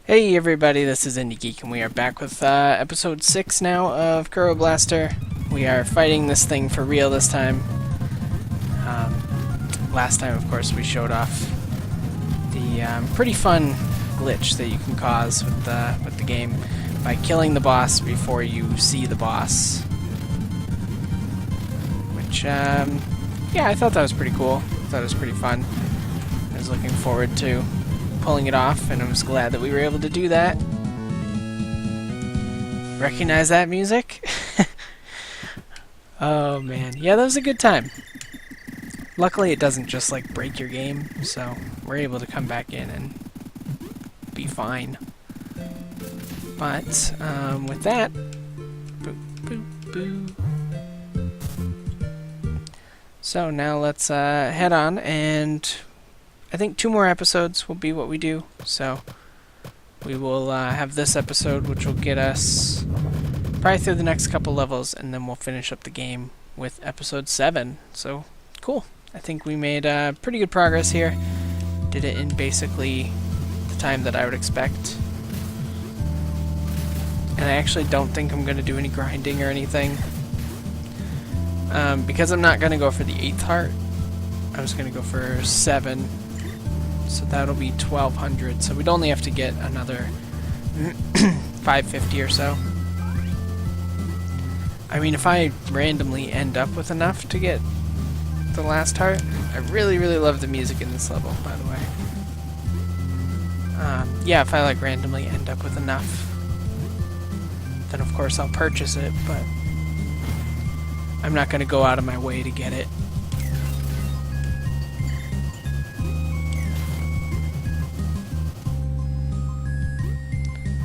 Hey everybody, this is Indiegeek, and we are back with episode 6 now of Kero Blaster. We are fighting this thing for real this time. Last time, of course, we showed off the pretty fun glitch that you can cause with the game by killing the boss before you see the boss. Which, yeah, I thought that was pretty cool. I thought it was pretty fun. I was looking forward to pulling it off, and I was glad that we were able to do that. Recognize that music? Oh man, yeah, that was a good time. Luckily it doesn't just like break your game, so we're able to come back in and be fine. But with that, boop, boop, boo. So now let's head on, and I think 2 more episodes will be what we do. So we will have this episode, which will get us probably through the next couple levels, and then we'll finish up the game with episode 7. So cool. I think we made pretty good progress here. Did it in basically the time that I would expect. And I actually don't think I'm going to do any grinding or anything. Because I'm not going to go for the 8th heart. I was going to go for 7. So that'll be 1200. So we'd only have to get another 550 or so. I mean, if I randomly end up with enough to get the last heart, I really love the music in this level, by the way. Yeah, if I like randomly end up with enough, then of course I'll purchase it, but I'm not going to go out of my way to get it.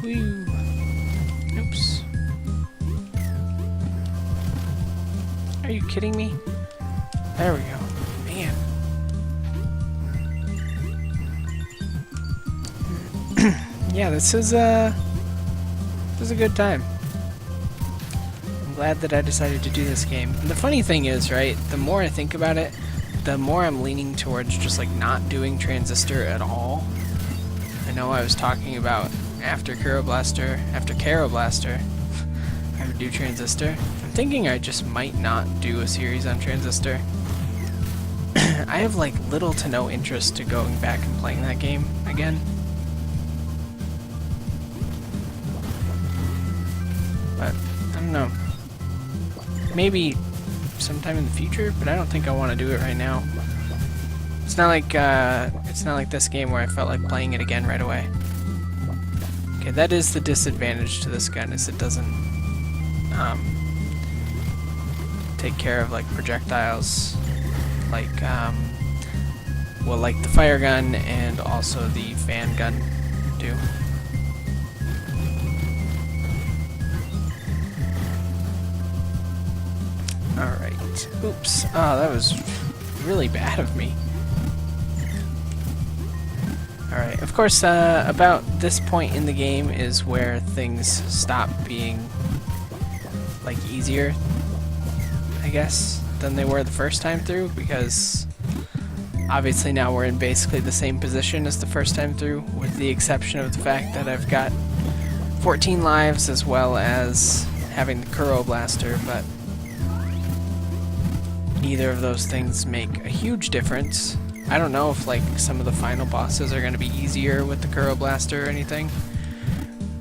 Woo. Oops. Are you kidding me? There we go. Man. Yeah, this is a good time. I'm glad that I decided to do this game. And the funny thing is, right, the more I think about it, the more I'm leaning towards just like not doing Transistor at all. I know I was talking about after Kero Blaster, I would do Transistor. I'm thinking I just might not do a series on Transistor. I have like little to no interest to going back and playing that game again. But I don't know. Maybe sometime in the future, but I don't think I want to do it right now. It's not like this game where I felt like playing it again right away. Okay, that is the disadvantage to this gun, is it doesn't take care of like projectiles, like like the fire gun and also the fan gun do. Alright. Oops. Oh, that was really bad of me. Alright, of course, about this point in the game is where things stop being, like, easier, I guess, than they were the first time through, because obviously now we're in basically the same position as the first time through, with the exception of the fact that I've got 14 lives as well as having the Kero Blaster, but neither of those things make a huge difference. I don't know if like some of the final bosses are going to be easier with the Kero Blaster or anything,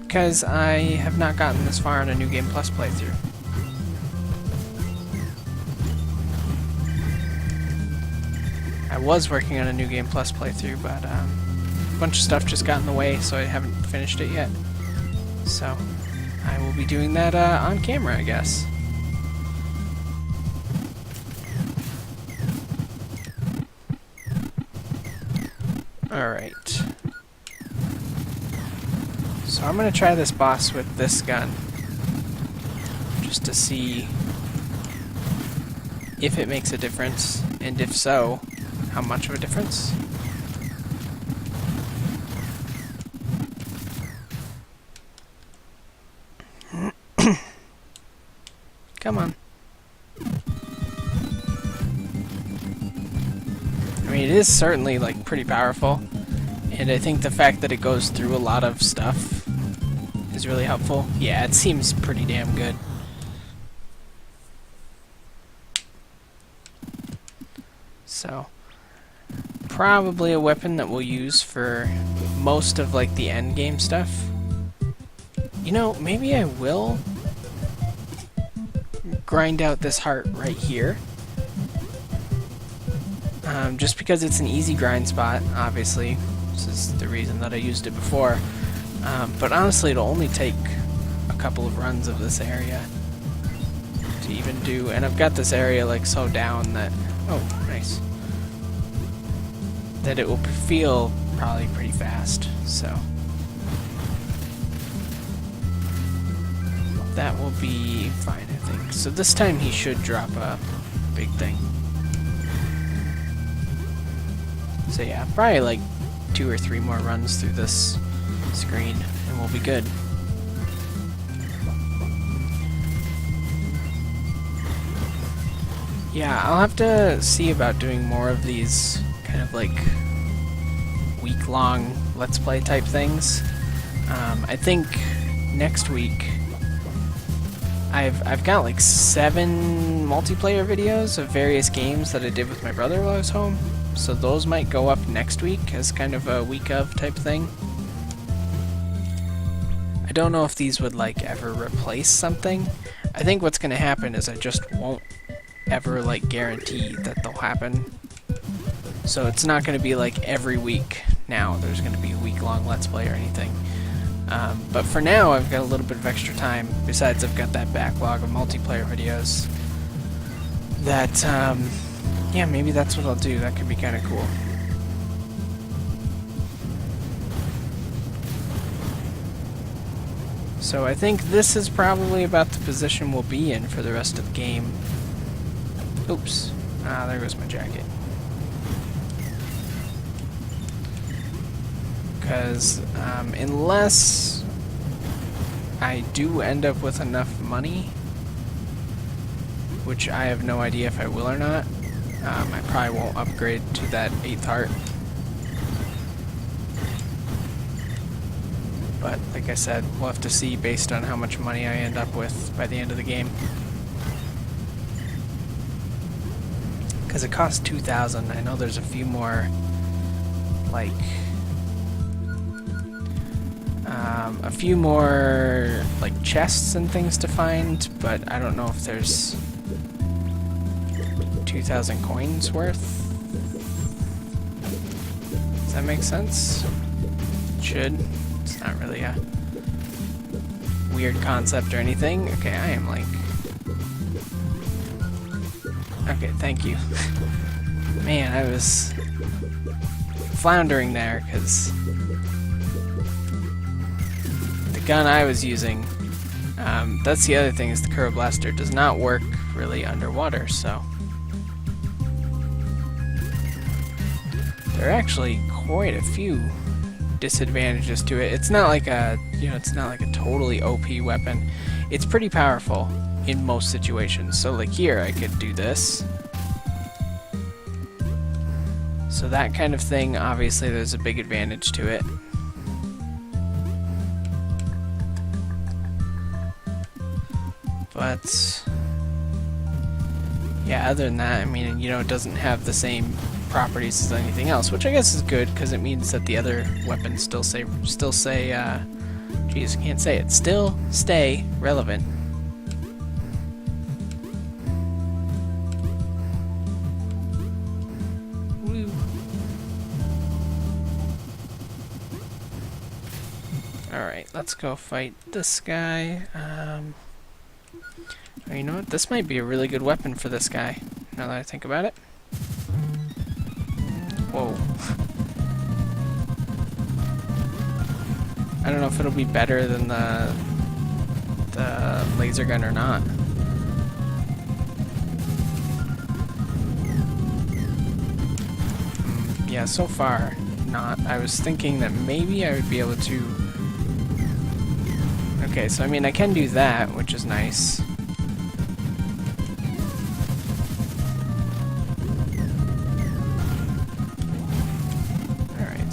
because I have not gotten this far on a New Game Plus playthrough. I was working on a New Game Plus playthrough, but a bunch of stuff just got in the way, so I haven't finished it yet. So I will be doing that on camera, I guess. Alright. So I'm going to try this boss with this gun, just to see if it makes a difference, and if so, how much of a difference. Come on. I mean, it is certainly like pretty powerful, And I think the fact that it goes through a lot of stuff is really helpful. Yeah, it seems pretty damn good. So, probably a weapon that we'll use for most of like the end game stuff. You know, maybe I will grind out this heart right here. Just because it's an easy grind spot, obviously. This is the reason that I used it before. But honestly, it'll only take a couple of runs of this area to even do. And I've got this area like so down that... Oh, nice. That it will feel probably pretty fast, so... That will be fine, I think. So this time he should drop a big thing. So yeah, probably like 2 or 3 more runs through this screen and we'll be good. Yeah, I'll have to see about doing more of these kind of like week-long Let's Play type things. I think next week I've got like 7 multiplayer videos of various games that I did with my brother while I was home. So those might go up next week as kind of a week of type thing. I don't know if these would like ever replace something. I think what's going to happen is I just won't ever like guarantee that they'll happen. So it's not going to be like every week now there's going to be a week-long Let's Play or anything. But for now I've got a little bit of extra time. Besides I've got that backlog of multiplayer videos that yeah, maybe that's what I'll do. That could be kind of cool. So I think this is probably about the position we'll be in for the rest of the game. Oops. Ah, there goes my jacket. Because unless I do end up with enough money, which I have no idea if I will or not, I probably won't upgrade to that 8th heart. But like I said, we'll have to see based on how much money I end up with by the end of the game. Because it costs 2,000. I know there's a few more, like, chests and things to find, but I don't know if there's 2,000 coins worth. Does that make sense? It should. It's not really a weird concept or anything. Okay, I am like... Okay, thank you. Man, I was floundering there, because the gun I was using, that's the other thing, is the Kero blaster does not work really underwater, so... There are actually quite a few disadvantages to it. It's not like a, it's not like a totally OP weapon. It's pretty powerful in most situations. So like here, I could do this. So that kind of thing, obviously there's a big advantage to it. But yeah, other than that, I mean, it doesn't have the same properties as anything else, which I guess is good because it means that the other weapons still stay geez, I can't say it, still stay relevant. Woo. Alright, let's go fight this guy. You know what? This might be a really good weapon for this guy, now that I think about it. Whoa. I don't know if it'll be better than the laser gun or not. Yeah, so far, not. I was thinking that maybe I would be able to... Okay, so I mean, I can do that, which is nice.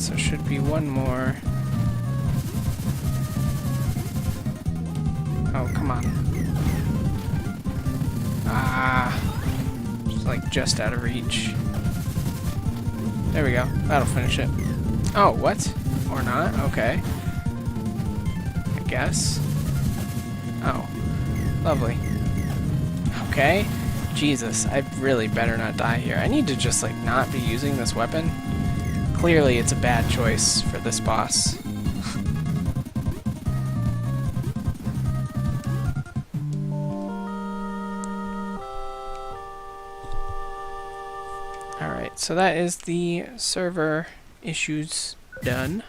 so should be one more. Oh, come on. Ah. It's like just out of reach. There we go. That'll finish it. Oh, what? Or not? Okay. I guess. Oh. Lovely. Okay. Jesus, I really better not die here. I need to just, like, not be using this weapon. Clearly, it's a bad choice for this boss. Alright, so that is the server issues done.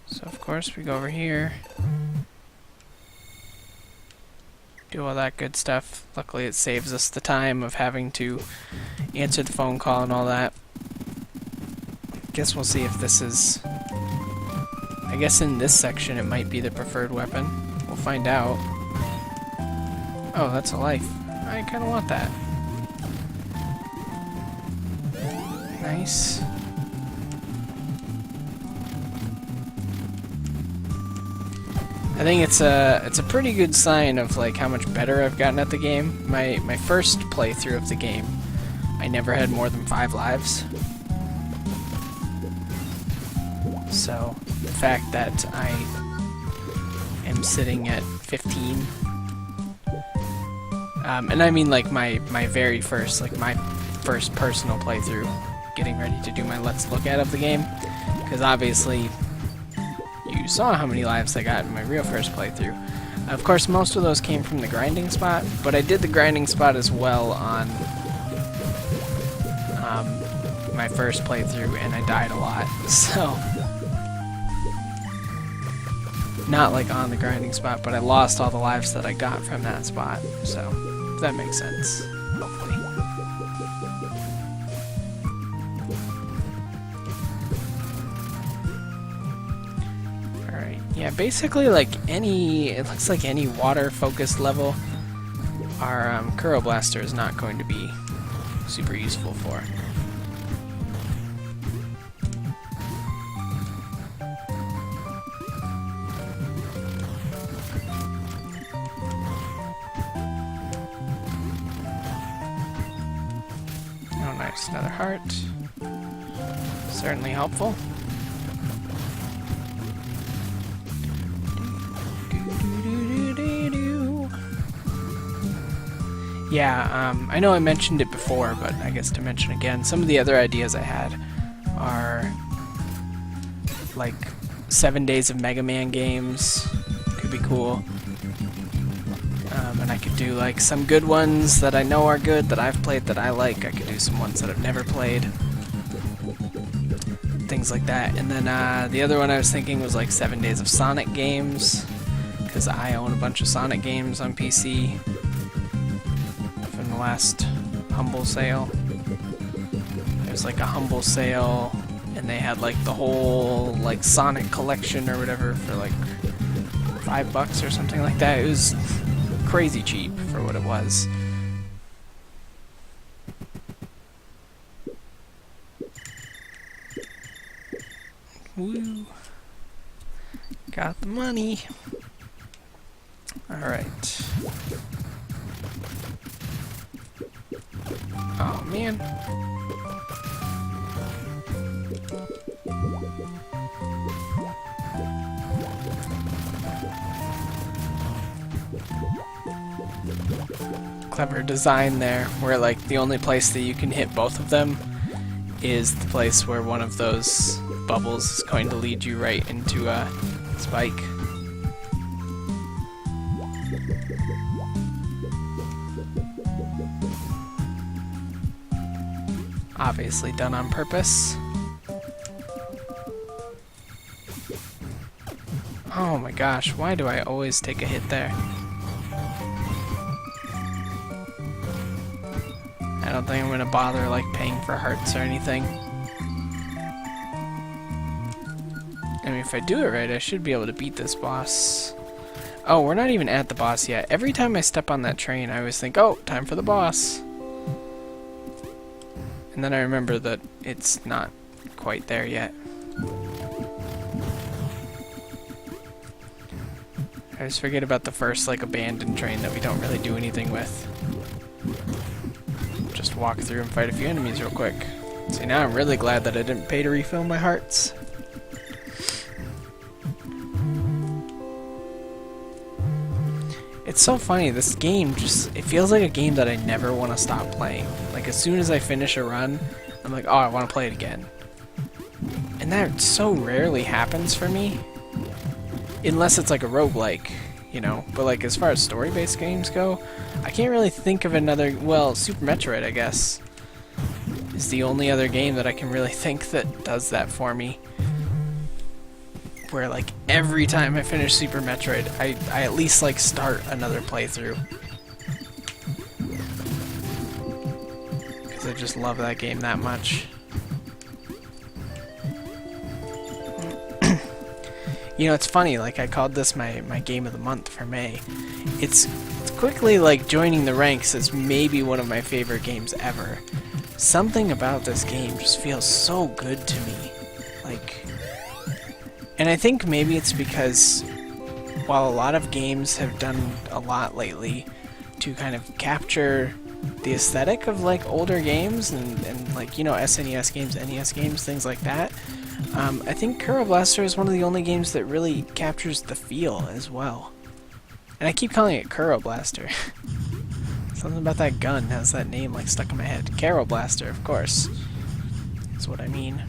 So, of course, we go over here. Do all that good stuff. Luckily it saves us the time of having to answer the phone call and all that. Guess we'll see if this is... I guess in this section it might be the preferred weapon. We'll find out. Oh, that's a life. I kinda want that. Nice. I think it's a pretty good sign of like how much better I've gotten at the game. My first playthrough of the game, I never had more than 5 lives. So the fact that I am sitting at 15, and I mean like my very first, like my first personal playthrough, getting ready to do my Let's Look At of the game, because obviously you saw how many lives I got in my real first playthrough. Of course, most of those came from the grinding spot, but I did the grinding spot as well on my first playthrough, and I died a lot, so... Not like on the grinding spot, but I lost all the lives that I got from that spot, so if that makes sense, hopefully. Yeah, basically like it looks like any water-focused level, our Kero Blaster is not going to be super useful for. Oh, nice, another heart. Certainly helpful. Yeah, I know I mentioned it before, but I guess to mention again, some of the other ideas I had are like 7 days of Mega Man games. Could be cool. And I could do like some good ones that I know are good, that I've played, that I like. I could do some ones that I've never played. Things like that. And then the other one I was thinking was like 7 days of Sonic games, because I own a bunch of Sonic games on PC. Last Humble Sale. It was like a Humble Sale, and they had like the whole like Sonic collection or whatever for like $5 or something like that. It was crazy cheap for what it was. Woo! Got the money. All right. Oh man. Clever design there, where like the only place that you can hit both of them is the place where one of those bubbles is going to lead you right into a spike. Obviously done on purpose. Oh my gosh, why do I always take a hit there? I don't think I'm gonna bother like paying for hearts or anything. I mean, if I do it right, I should be able to beat this boss. Oh, we're not even at the boss yet. Every time I step on that train, I always think, oh, time for the boss. And then I remember that it's not quite there yet. I just forget about the first, like, abandoned train that we don't really do anything with. Just walk through and fight a few enemies real quick. See, now I'm really glad that I didn't pay to refill my hearts. It's so funny, this game just, it feels like a game that I never want to stop playing. Like, as soon as I finish a run, I'm like, oh, I want to play it again. And that so rarely happens for me. Unless it's like a roguelike, you know. But like, as far as story-based games go, I can't really think of another, well, Super Metroid, I guess, is the only other game that I can really think that does that for me. Where like every time I finish Super Metroid, I at least like start another playthrough. Because I just love that game that much. You know, it's funny, like I called this my game of the month for May. It's quickly like joining the ranks as maybe one of my favorite games ever. Something about this game just feels so good to me. Like, and I think maybe it's because while a lot of games have done a lot lately to kind of capture the aesthetic of like older games and like, you know, SNES games, NES games, things like that, I think Kero Blaster is one of the only games that really captures the feel as well. And I keep calling it Kero Blaster. Something about that gun has that name like stuck in my head. Kero Blaster, of course. That's what I mean.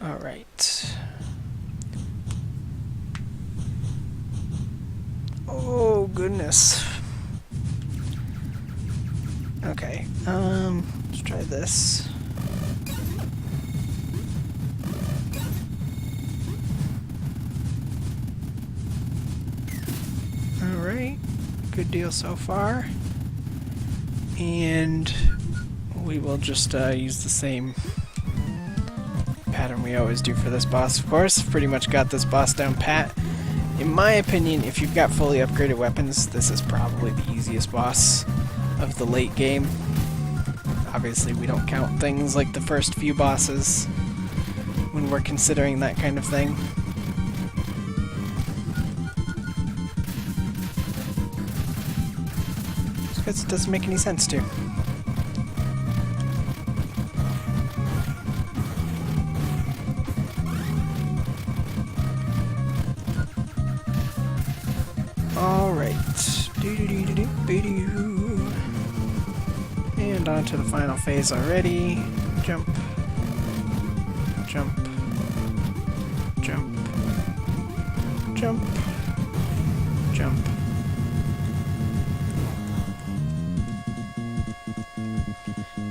Alright. Oh, goodness. Okay, let's try this. Alright, good deal so far. And we will just use the same pattern we always do for this boss, of course. Pretty much got this boss down pat. In my opinion, if you've got fully upgraded weapons, this is probably the easiest boss of the late game. Obviously, we don't count things like the first few bosses when we're considering that kind of thing. Just because it doesn't make any sense to. Alright. And on to the final phase already. Jump. Jump. Jump. Jump. Jump.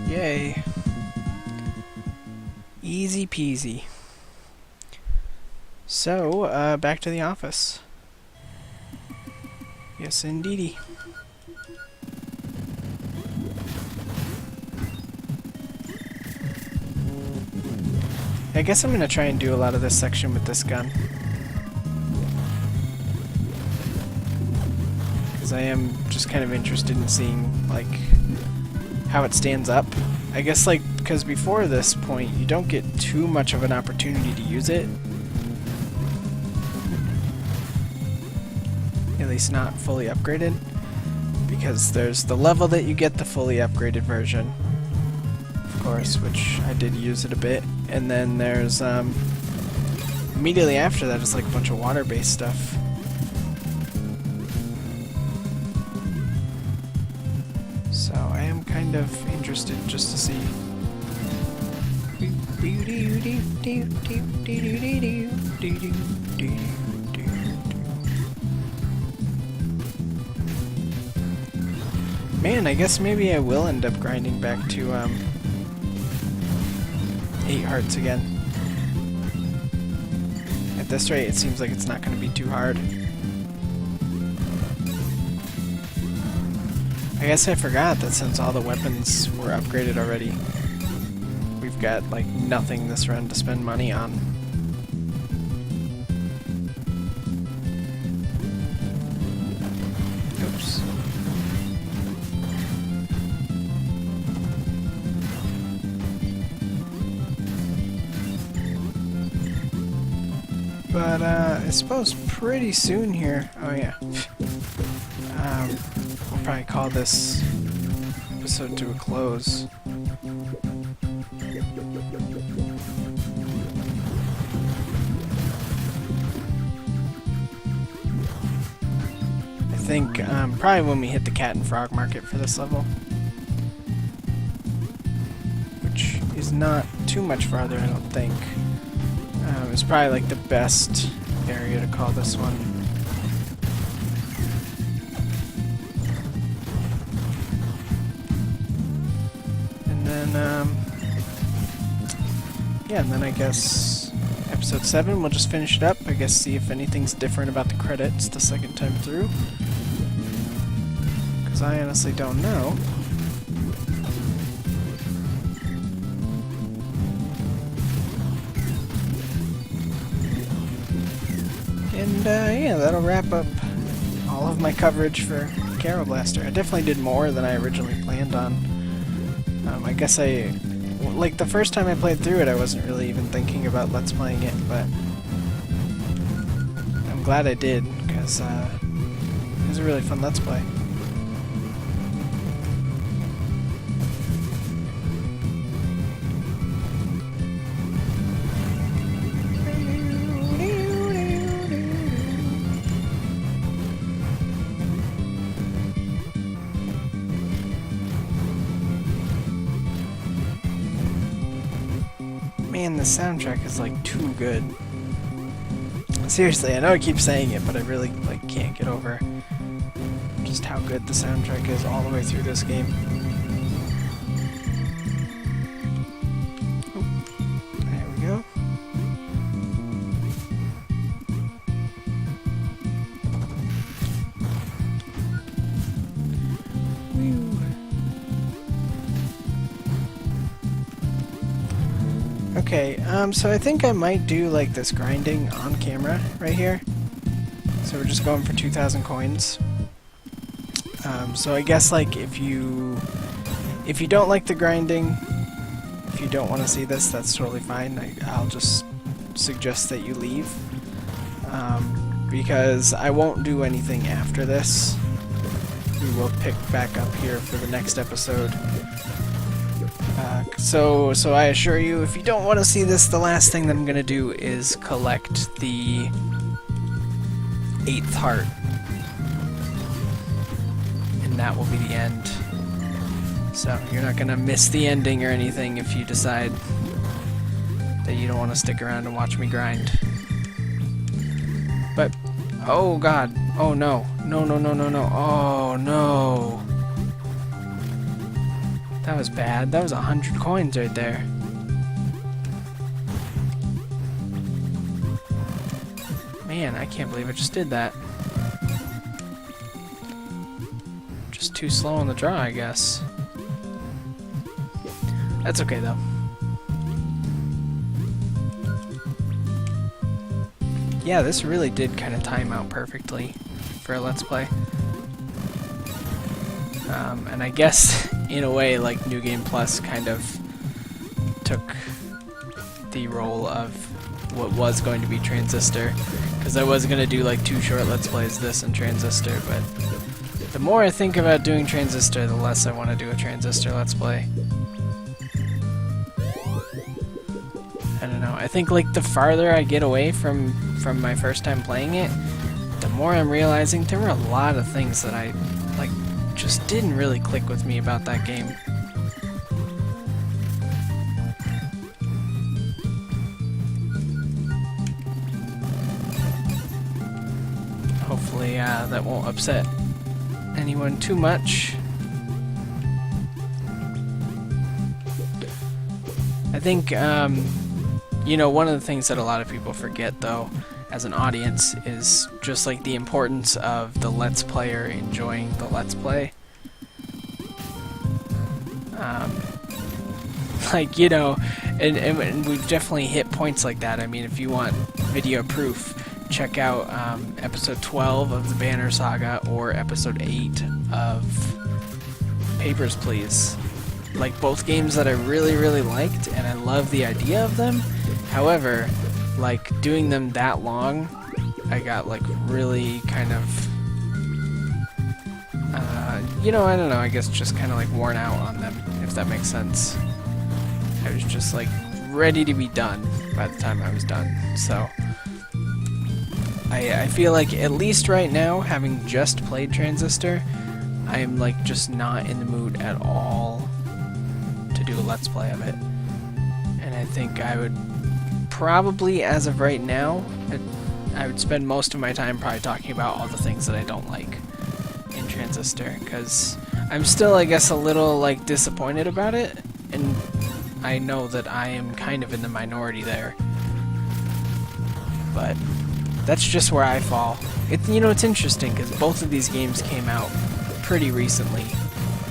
Yay. Easy peasy. So, back to the office. Yes, indeedy. I guess I'm gonna try and do a lot of this section with this gun. Because I am just kind of interested in seeing, like, how it stands up. I guess, like, because before this point, you don't get too much of an opportunity to use it. At least not fully upgraded, because there's the level that you get the fully upgraded version, of course, which I did use it a bit, and then there's immediately after that is like a bunch of water-based stuff. So I am kind of interested just to see. Man, I guess maybe I will end up grinding back to 8 hearts again. At this rate, it seems like it's not going to be too hard. I guess I forgot that since all the weapons were upgraded already, we've got like nothing this run to spend money on. Oops. But I suppose pretty soon here. Oh yeah. We'll probably call this episode to a close. I think probably when we hit the cat and frog market for this level, which is not too much farther, I don't think. It's probably like the best area to call this one. And then, yeah, and then I guess episode 7, we'll just finish it up. I guess see if anything's different about the credits the second time through. Because I honestly don't know. And yeah, that'll wrap up all of my coverage for Kero Blaster. I definitely did more than I originally planned on. I guess like the first time I played through it, I wasn't really even thinking about Let's Playing it, but I'm glad I did, because it was a really fun Let's Play. Man, the soundtrack is like too good. Seriously, I know I keep saying it, but I really like can't get over just how good the soundtrack is all the way through this game. Oh, there we go. Okay, so I think I might do like this grinding on camera right here. So we're just going for 2,000 coins. So I guess like if you don't like the grinding, if you don't want to see this, that's totally fine. I'll just suggest that you leave. Because I won't do anything after this. We will pick back up here for the next episode. So I assure you, if you don't want to see this, the last thing that I'm going to do is collect the 8th heart. And that will be the end. So you're not going to miss the ending or anything if you decide that you don't want to stick around and watch me grind. But, oh god, oh no, no, no, no, no, no, oh no. That was bad. That was 100 coins right there. Man, I can't believe I just did that. Just too slow on the draw, I guess. That's okay, though. Yeah, this really did kind of time out perfectly for a Let's Play. And I guess, in a way, like, New Game Plus kind of took the role of what was going to be Transistor, because I was going to do, like, 2 short Let's Plays, this and Transistor, but the more I think about doing Transistor, the less I want to do a Transistor Let's Play. I don't know, I think, like, the farther I get away from my first time playing it, the more I'm realizing there were a lot of things that I, like, just didn't really click with me about that game. Hopefully that won't upset anyone too much. I think, you know, one of the things that a lot of people forget, though, as an audience, is just like the importance of the Let's Player enjoying the Let's Play. Like, you know, and we've definitely hit points like that. I mean, if you want video proof, check out episode 12 of the Banner Saga or episode 8 of Papers, Please. Like, both games that I really, really liked, and I love the idea of them. However, like, doing them that long, I got, like, really kind of, you know, I don't know, I guess just kind of, like, worn out on them, if that makes sense. I was just, like, ready to be done by the time I was done, so I feel like, at least right now, having just played Transistor, I am, like, just not in the mood at all to do a Let's Play of it. And I think I would probably, as of right now, I would spend most of my time probably talking about all the things that I don't like in Transistor, because I'm still, I guess, a little, like, disappointed about it, and I know that I am kind of in the minority there. But that's just where I fall. You know, it's interesting, because both of these games came out pretty recently,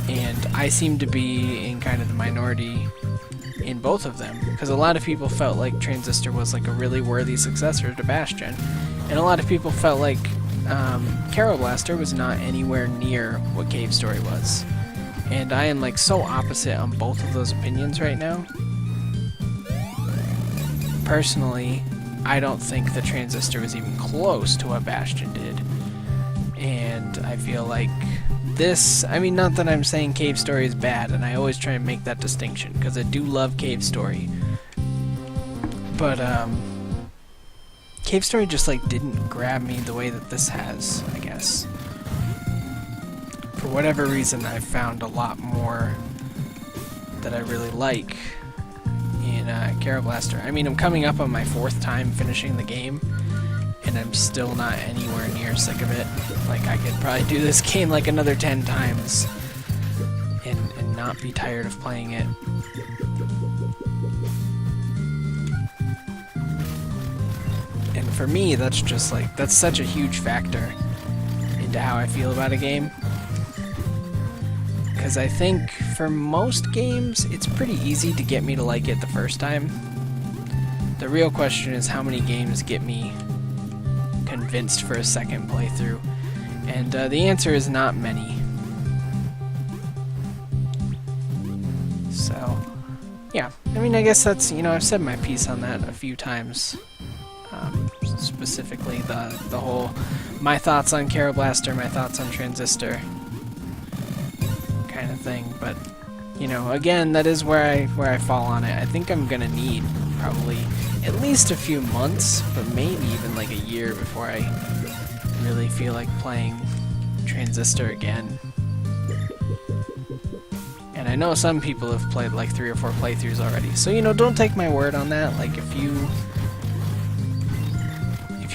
and I seem to be in kind of the minority in both of them, because a lot of people felt like Transistor was like a really worthy successor to Bastion, and a lot of people felt like Kero Blaster was not anywhere near what Cave Story was. And I am like so opposite on both of those opinions right now. Personally, I don't think the Transistor was even close to what Bastion did. And I feel like this, I mean, not that I'm saying Cave Story is bad, and I always try and make that distinction, because I do love Cave Story. But, Cave Story just, like, didn't grab me the way that this has, I guess. For whatever reason, I've found a lot more that I really like in Kero Blaster. I mean, I'm coming up on my 4th time finishing the game, and I'm still not anywhere near sick of it. Like, I could probably do this game like another 10 times and not be tired of playing it. And for me, that's just like, that's such a huge factor into how I feel about a game. Because I think for most games, it's pretty easy to get me to like it the first time. The real question is how many games get me convinced for a second playthrough, and the answer is not many. So, yeah, I mean, I guess that's, you know, I've said my piece on that a few times. Specifically, the whole, my thoughts on Kero Blaster, my thoughts on Transistor kind of thing, but, you know, again, that is where I fall on it. I think I'm gonna need probably at least a few months, but maybe even like a year before I really feel like playing Transistor again. And I know some people have played like 3 or 4 playthroughs already, so, you know, don't take my word on that. Like, if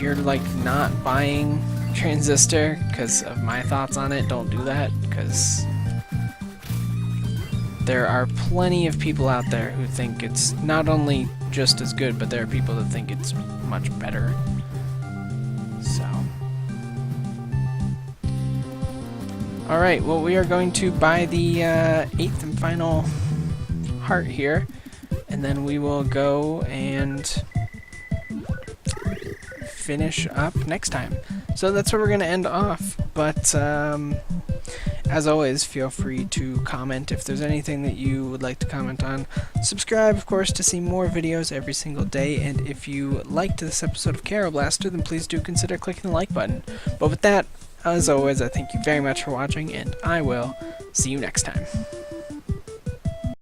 you're like not buying Transistor because of my thoughts on it, don't do that, because there are plenty of people out there who think it's not only just as good, but there are people that think it's much better. So, alright, well, we are going to buy the 8th and final heart here, and then we will go and finish up next time. So that's where we're going to end off, but as always, feel free to comment if there's anything that you would like to comment on. Subscribe, of course, to see more videos every single day, and if you liked this episode of Kero Blaster, then please do consider clicking the like button. But with that, as always, I thank you very much for watching, and I will see you next time.